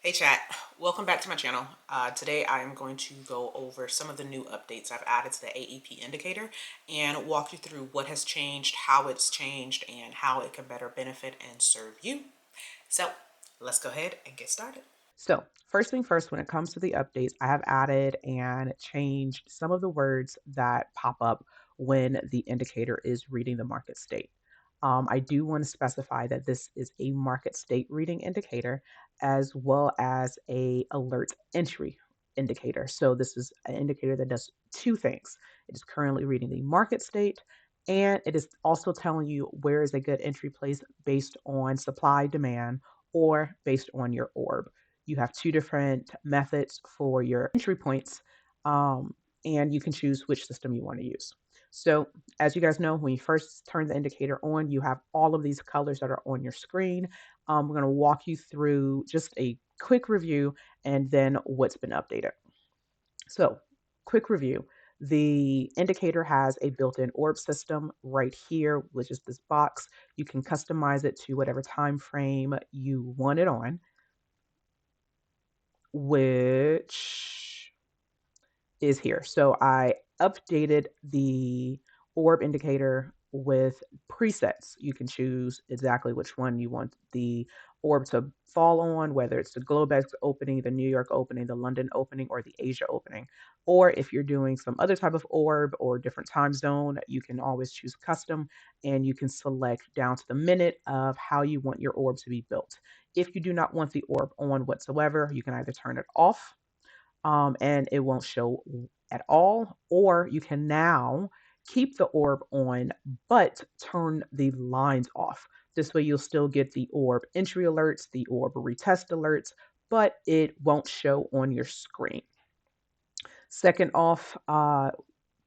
Hey chat, welcome back to my channel. Today I am going to go over some of the new updates I've added to the AEP indicator and walk you through what has changed, how it's changed, and how it can better benefit and serve you. So let's go ahead and get started. So, first thing first, when it comes to the updates, I have added and changed some of the words that pop up when the indicator is reading the market state. I do want to specify that this is a market state reading indicator as well as a alert entry indicator. So this is an indicator that does two things. It is currently reading the market state and it is also telling you where is a good entry place based on supply demand or based on your orb. You have two different methods for your entry points, and you can choose which system you want to use. So, as you guys know, when you first turn the indicator on, you have all of these colors that are on your screen. We're going to walk you through just a quick review and then what's been updated. So, quick review. The indicator has a built-in orb system right here, which is this box. You can customize it to whatever time frame you want it on, which is here. So I updated the orb indicator with presets. You can choose exactly which one you want the orb to fall on, whether it's the Globex opening, the New York opening, the London opening, or the Asia opening. Or if you're doing some other type of orb or different time zone, you can always choose custom and you can select down to the minute of how you want your orb to be built. If you do not want the orb on whatsoever, you can either turn it off and it won't show at all, or you can now keep the orb on but turn the lines off. This way, you'll still get the orb entry alerts, the orb retest alerts, but it won't show on your screen. Second off,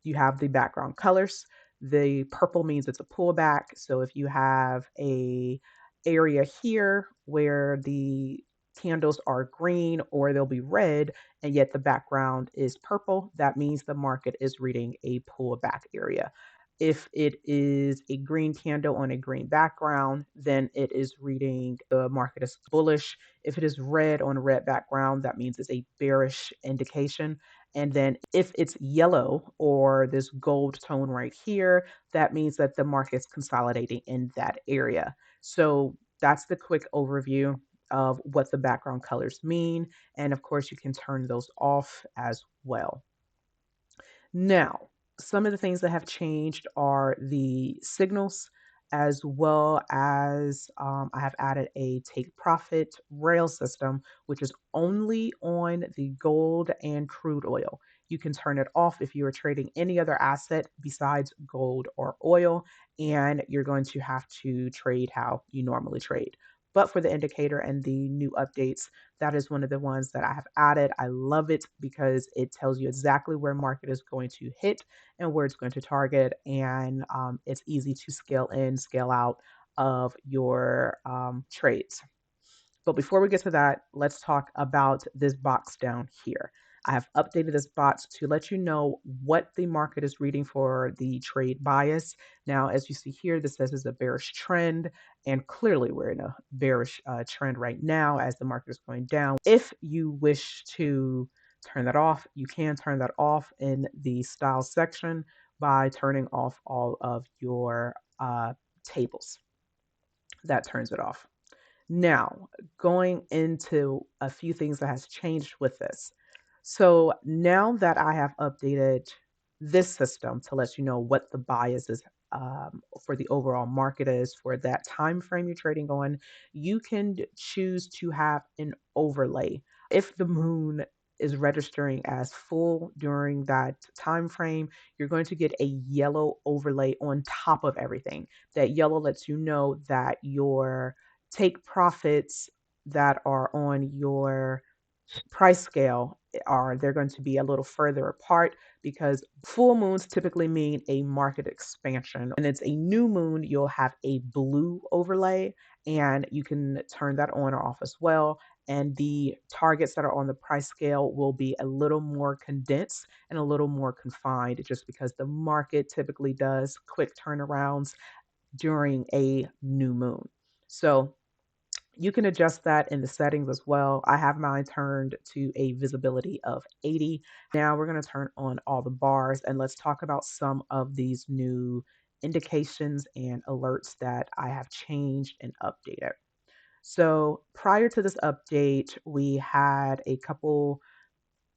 you have the background colors. The purple means it's a pullback. So if you have a area here where the candles are green or they'll be red and yet the background is purple, that means the market is reading a pullback area. If it is a green candle on a green background, then it is reading the market is bullish. If it is red on a red background, that means it's a bearish indication. And then if it's yellow or this gold tone right here, that means that the market's consolidating in that area. So that's the quick overview of what the background colors mean. And of course, you can turn those off as well. Now, some of the things that have changed are the signals, as well as I have added a take profit rail system, which is only on the gold and crude oil. You can turn it off if you are trading any other asset besides gold or oil, and you're going to have to trade how you normally trade. But for the indicator and the new updates, that is one of the ones that I have added. I love it because it tells you exactly where market is going to hit and where it's going to target, and it's easy to scale in, scale out of your trades. But before we get to that, let's talk about this box down here. I have updated this box to let you know what the market is reading for the trade bias. Now, as you see here, this says it's a bearish trend, and clearly we're in a bearish trend right now as the market is going down. If you wish to turn that off, you can turn that off in the style section by turning off all of your tables. That turns it off. Now, going into a few things that has changed with this. So now that I have updated this system to let you know what the bias is for the overall market is for that time frame you're trading on, you can choose to have an overlay. If the moon is registering as full during that time frame, you're going to get a yellow overlay on top of everything. That yellow lets you know that your take profits that are on your price scale are they're going to be a little further apart because full moons typically mean a market expansion. When it's a new moon, you'll have a blue overlay and you can turn that on or off as well. And the targets that are on the price scale will be a little more condensed and a little more confined just because the market typically does quick turnarounds during a new moon. So You can adjust that in the settings as well. I have mine turned to a visibility of 80. Now we're going to turn on all the bars and let's talk about some of these new indications and alerts that I have changed and updated. So prior to this update, we had a couple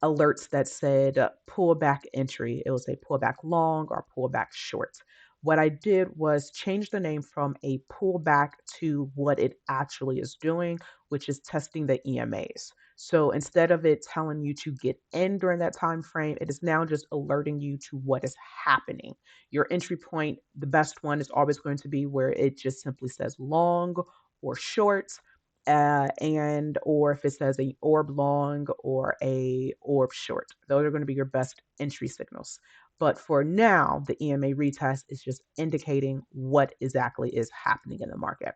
alerts that said pullback entry. It will say pullback long or pullback short. What I did was change the name from a pullback to what it actually is doing, which is testing the EMAs. So instead of it telling you to get in during that time frame, it is now just alerting you to what is happening. Your entry point, the best one is always going to be where it just simply says long or short, and or if it says a orb long or a orb short. Those are going to be your best entry signals. But for now, the EMA retest is just indicating what exactly is happening in the market.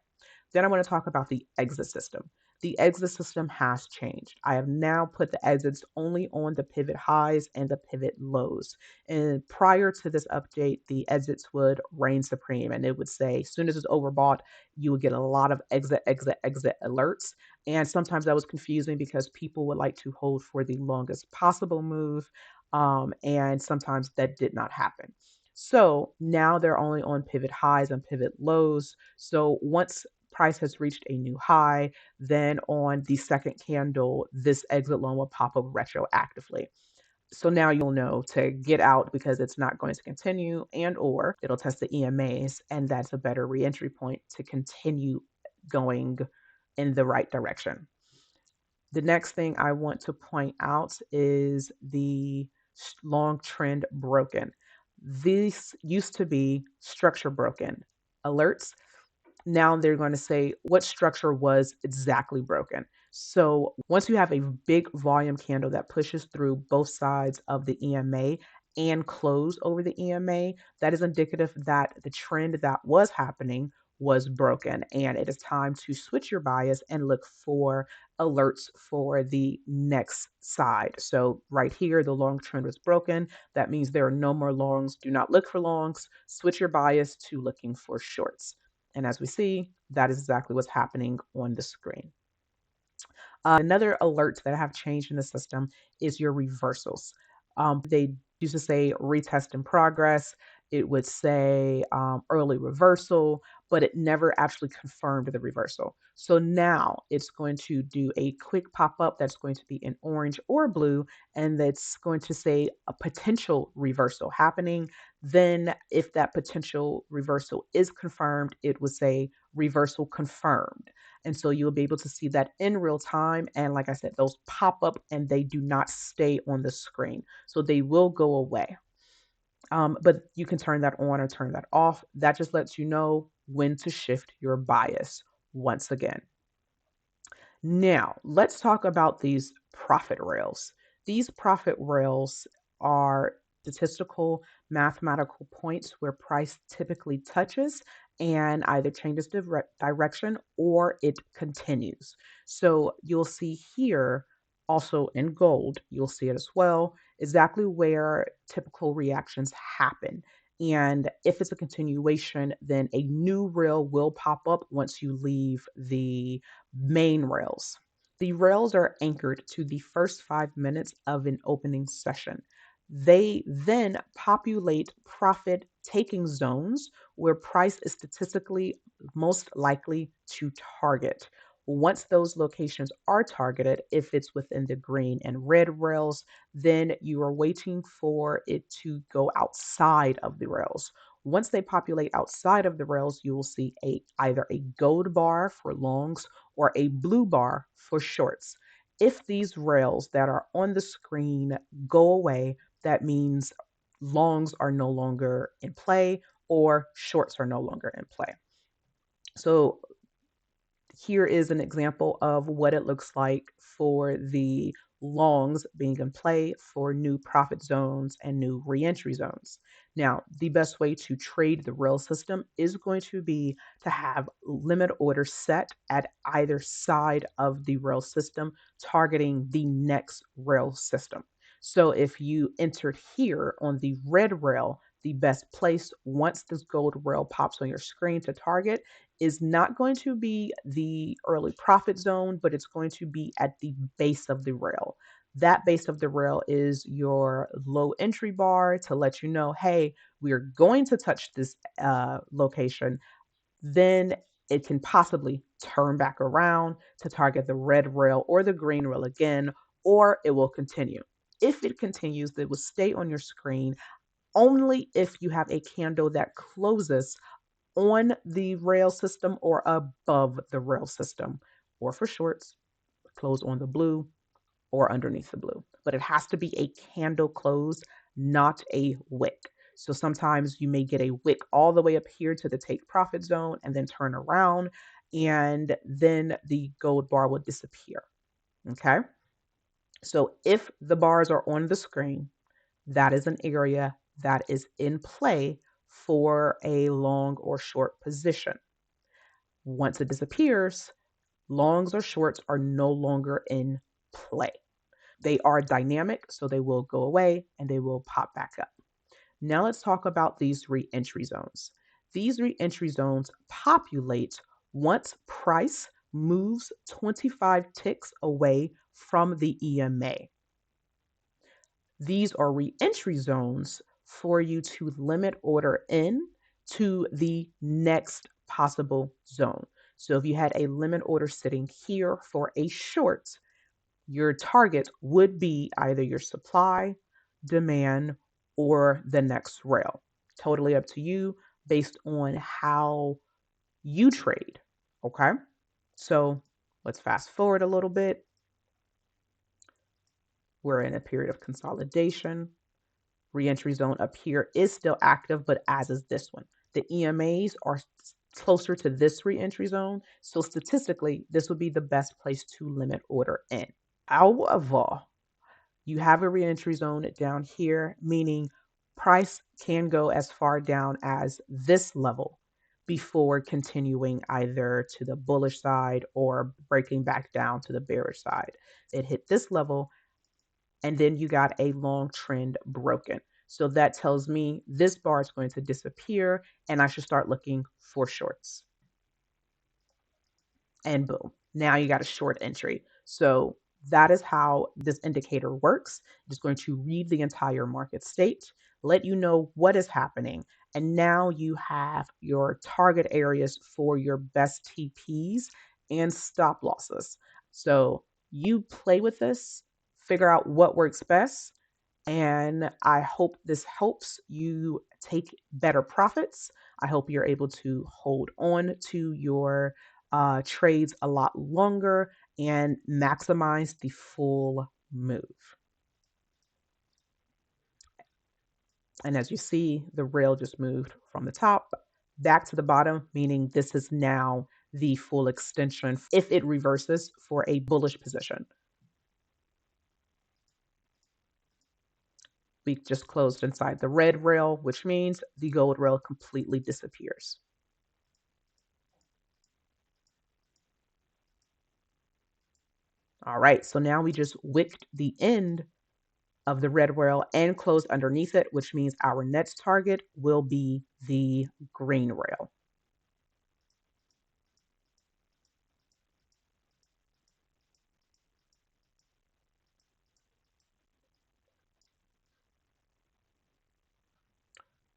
Then I want to talk about the exit system. The exit system has changed. I have now put the exits only on the pivot highs and the pivot lows. And prior to this update, the exits would reign supreme and it would say, as soon as it's overbought, you would get a lot of exit, exit, exit alerts. And sometimes that was confusing because people would like to hold for the longest possible move. And sometimes that did not happen. So now they're only on pivot highs and pivot lows. So once price has reached a new high, then on the second candle, this exit loan will pop up retroactively. So now you'll know to get out because it's not going to continue, and or it'll test the EMAs and that's a better reentry point to continue going in the right direction. The next thing I want to point out is the long trend broken. This used to be structure broken alerts. Now they're going to say what structure was exactly broken. So once you have a big volume candle that pushes through both sides of the EMA and close over the EMA, that is indicative that the trend that was happening was broken and it is time to switch your bias and look for alerts for the next side. So right here, the long trend was broken. That means there are no more longs. Do not look for longs. Switch your bias to looking for shorts. And as we see, that is exactly what's happening on the screen. Another alert that I have changed in the system is your reversals. They used to say retest in progress. It would say early reversal, but it never actually confirmed the reversal. So now it's going to do a quick pop up that's going to be in orange or blue, and that's going to say a potential reversal happening. Then, if that potential reversal is confirmed, it would say reversal confirmed. And so you'll be able to see that in real time. And like I said, those pop up and they do not stay on the screen. So they will go away. But you can turn that on or turn that off. That just lets you know when to shift your bias once again. Now, let's talk about these profit rails. These profit rails are statistical mathematical points where price typically touches and either changes direction or it continues. So you'll see here also in gold, you'll see it as well, exactly where typical reactions happen. And if it's a continuation, then a new rail will pop up once you leave the main rails. The rails are anchored to the first 5 minutes of an opening session. They then populate profit taking zones where price is statistically most likely to target. Once those locations are targeted, if it's within the green and red rails, then you are waiting for it to go outside of the rails. Once they populate outside of the rails, you will see either a gold bar for longs or a blue bar for shorts. If these rails that are on the screen go away, that means longs are no longer in play or shorts are no longer in play. So here is an example of what it looks like for the longs being in play for new profit zones and new reentry zones. Now, the best way to trade the rail system is going to be to have limit orders set at either side of the rail system, targeting the next rail system. So if you entered here on the red rail, the best place once this gold rail pops on your screen to target is not going to be the early profit zone, but it's going to be at the base of the rail. That base of the rail is your low entry bar to let you know, hey, we're going to touch this location. Then it can possibly turn back around to target the red rail or the green rail again, or it will continue. If it continues, it will stay on your screen only if you have a candle that closes on the rail system or above the rail system, or for shorts, close on the blue or underneath the blue. But it has to be a candle close, not a wick. So sometimes you may get a wick all the way up here to the take profit zone and then turn around, and then the gold bar will disappear. Okay. So if the bars are on the screen, that is an area that is in play for a long or short position. Once it disappears, longs or shorts are no longer in play. They are dynamic, so they will go away and they will pop back up. Now let's talk about these re-entry zones. These re-entry zones populate once price moves 25 ticks away from the EMA. These are re-entry zones for you to limit order in to the next possible zone. So if you had a limit order sitting here for a short, your target would be either your supply, demand, or the next rail. Totally up to you based on how you trade. Okay. So let's fast forward a little bit. We're in a period of consolidation. Reentry zone up here is still active, but as is this one. The EMAs are closer to this reentry zone. So statistically, this would be the best place to limit order in. However, you have a reentry zone down here, meaning price can go as far down as this level before continuing either to the bullish side or breaking back down to the bearish side. It hit this level, and then you got a long trend broken. So that tells me this bar is going to disappear and I should start looking for shorts. And boom, now you got a short entry. So that is how this indicator works. It's going to read the entire market state, let you know what is happening. And now you have your target areas for your best TPs and stop losses. So you play with this, figure out what works best. And I hope this helps you take better profits. I hope you're able to hold on to your trades a lot longer and maximize the full move. And as you see, the rail just moved from the top back to the bottom, meaning this is now the full extension if it reverses for a bullish position. We just closed inside the red rail, which means the gold rail completely disappears. All right, so now we just wicked the end of the red rail and closed underneath it, which means our next target will be the green rail.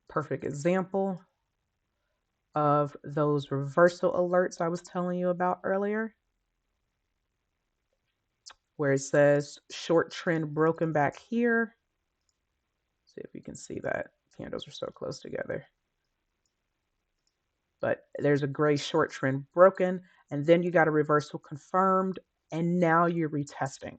Perfect example of those reversal alerts I was telling you about earlier, where it says short trend broken back here. See if you can see that. Candles are so close together. But there's a gray short trend broken, and then you got a reversal confirmed, and now you're retesting.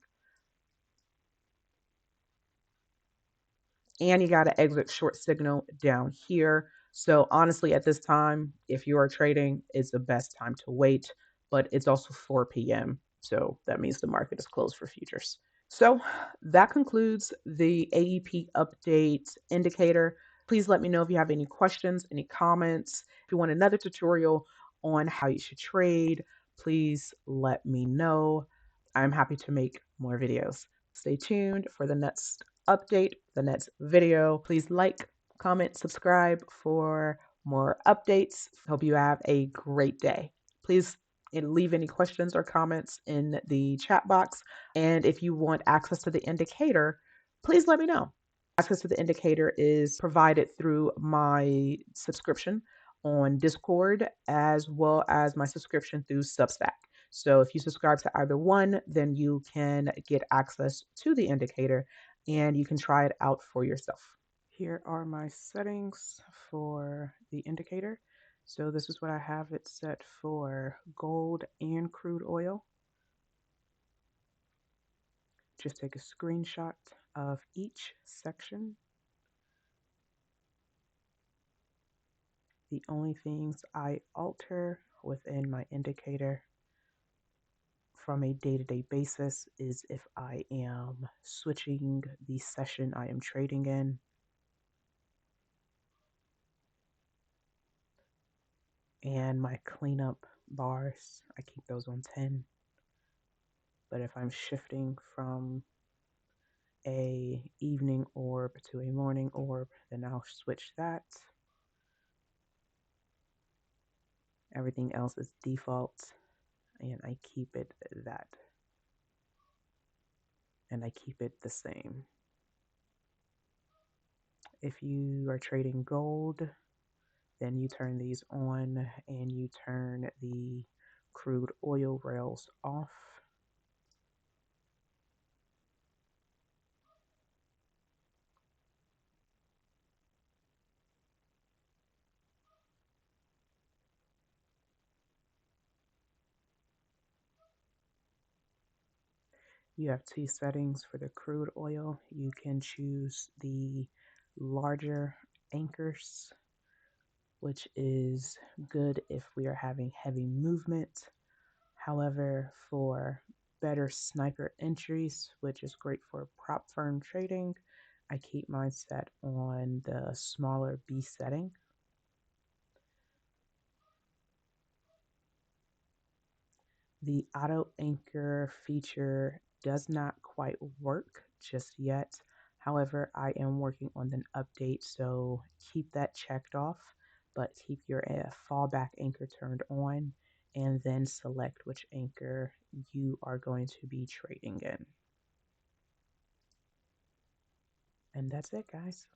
And you got to exit short signal down here. So honestly, at this time, if you are trading, it's the best time to wait, but it's also 4 p.m. So that means the market is closed for futures. So that concludes the AEP update indicator. Please let me know if you have any questions, any comments. If you want another tutorial on how you should trade, please let me know. I'm happy to make more videos. Stay tuned for the next update, the next video. Please like, comment, subscribe for more updates. Hope you have a great day. Please leave any questions or comments in the chat box. And if you want access to the indicator, please let me know. Access to the indicator is provided through my subscription on Discord as well as my subscription through Substack. So if you subscribe to either one, then you can get access to the indicator and you can try it out for yourself. Here are my settings for the indicator. So this is what I have it set for: gold and crude oil. Just take a screenshot of each section. The only things I alter within my indicator from a day-to-day basis is if I am switching the session I am trading in, and my cleanup bars, I keep those on 10. But if I'm shifting from a evening orb to a morning orb, then I'll switch that. Everything else is default, and I keep it that. And I keep it the same. If you are trading gold, then you turn these on and you turn the crude oil rails off. You have two settings for the crude oil. You can choose the larger anchors, which is good if we are having heavy movement. However, for better sniper entries, which is great for prop firm trading, I keep mine set on the smaller B setting. The auto anchor feature does not quite work just yet. However, I am working on an update, so keep that checked off, but keep your fallback anchor turned on and then select which anchor you are going to be trading in. And that's it, guys.